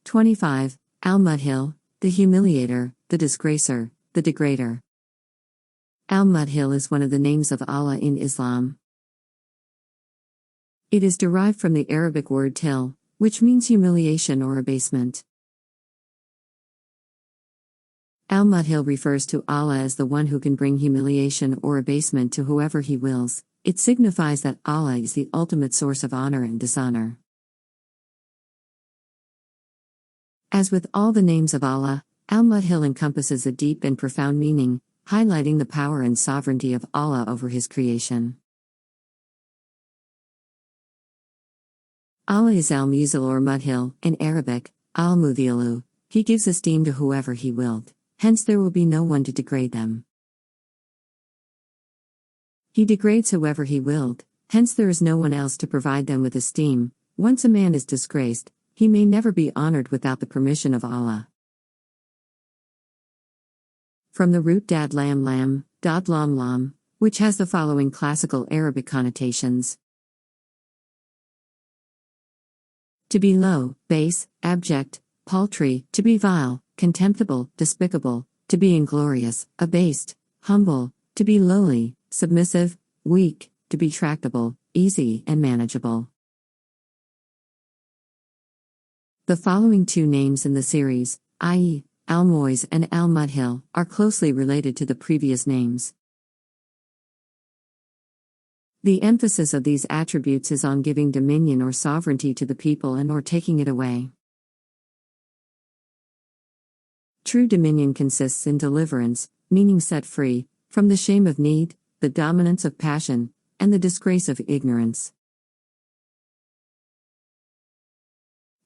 25. Al-Mudhill, the humiliator, the disgracer, the degrader. Al-Mudhill is one of the names of Allah in Islam. It is derived from the Arabic word till, which means humiliation or abasement. Al-Mudhill refers to Allah as the one who can bring humiliation or abasement to whoever He wills. It signifies that Allah is the ultimate source of honor and dishonor. As with all the names of Allah, Al-Mudhill encompasses a deep and profound meaning, highlighting the power and sovereignty of Allah over His creation. Allah is Al-Mudhill or Mudhill, in Arabic, Al-Mudhillu. He gives esteem to whoever He willed, hence there will be no one to degrade them. He degrades whoever He willed, hence there is no one else to provide them with esteem. Once a man is disgraced, he may never be honored without the permission of Allah. From the root dad lam lam, dad lam lam, which has the following classical Arabic connotations: to be low, base, abject, paltry, to be vile, contemptible, despicable, to be inglorious, abased, humble, to be lowly, submissive, weak, to be tractable, easy, and manageable. The following two names in the series, i.e., Al-Moiz and Al-Mudhill, are closely related to the previous names. The emphasis of these attributes is on giving dominion or sovereignty to the people and or taking it away. True dominion consists in deliverance, meaning set free, from the shame of need, the dominance of passion, and the disgrace of ignorance.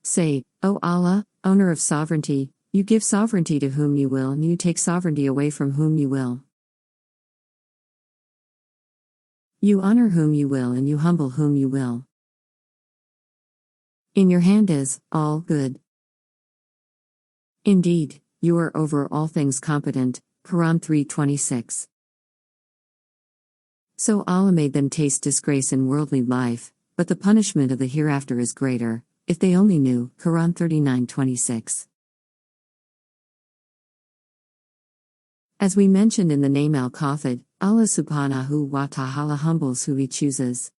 Say, O Allah, owner of sovereignty, you give sovereignty to whom you will and you take sovereignty away from whom you will. You honor whom you will and you humble whom you will. In your hand is all good. Indeed, you are over all things competent. Quran 3:26. So Allah made them taste disgrace in worldly life, but the punishment of the hereafter is greater, if they only knew. Quran 39:26. As we mentioned in the name Al-Qafid, Allah subhanahu wa ta'ala humbles who He chooses.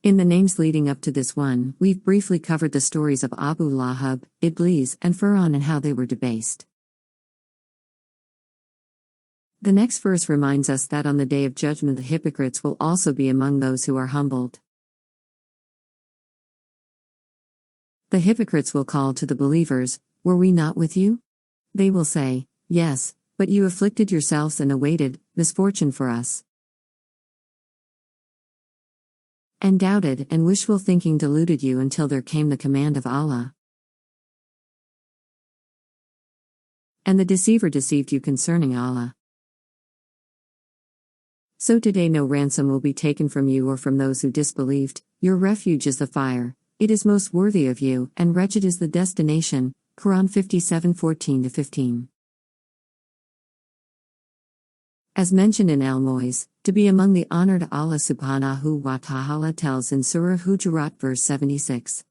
In the names leading up to this one, we've briefly covered the stories of Abu Lahab, Iblis, and Fir'aun and how they were debased. The next verse reminds us that on the day of judgment the hypocrites will also be among those who are humbled. The hypocrites will call to the believers, "Were we not with you?" They will say, "Yes, but you afflicted yourselves and awaited misfortune for us." And doubted and wishful thinking deluded you until there came the command of Allah. And the deceiver deceived you concerning Allah. So today no ransom will be taken from you or from those who disbelieved. Your refuge is the fire. It is most worthy of you, and wretched is the destination. Quran 57:14-15. As mentioned in Al-Moiz, to be among the honored Allah subhanahu wa ta'ala tells in Surah Hujurat verse 76.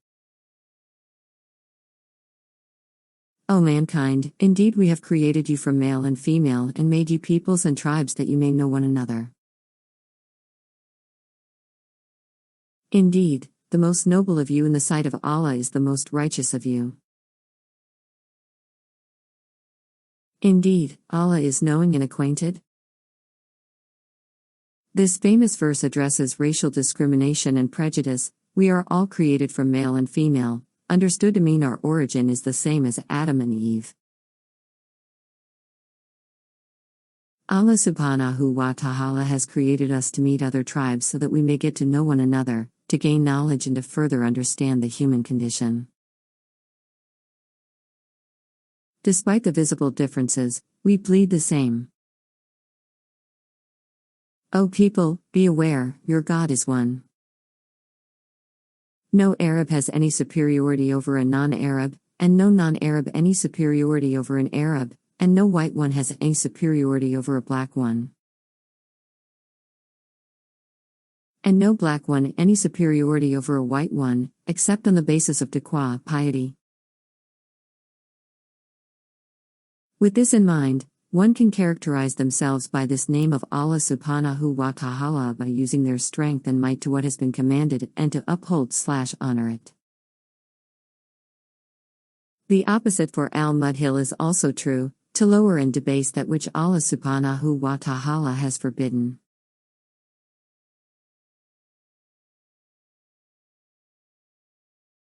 O mankind, indeed we have created you from male and female and made you peoples and tribes that you may know one another. Indeed, the most noble of you in the sight of Allah is the most righteous of you. Indeed, Allah is knowing and acquainted. This famous verse addresses racial discrimination and prejudice. We are all created from male and female, understood to mean our origin is the same as Adam and Eve. Allah subhanahu wa ta'ala has created us to meet other tribes so that we may get to know one another, to gain knowledge and to further understand the human condition. Despite the visible differences, we bleed the same. O people, be aware, your God is one. No Arab has any superiority over a non-Arab, and no non-Arab any superiority over an Arab, and no white one has any superiority over a black one. and no black one any superiority over a white one, except on the basis of taqwa, piety. With this in mind, one can characterize themselves by this name of Allah subhanahu wa ta'ala by using their strength and might to what has been commanded and to uphold/honor it. The opposite for al-Mudhill is also true, to lower and debase that which Allah subhanahu wa ta'ala has forbidden.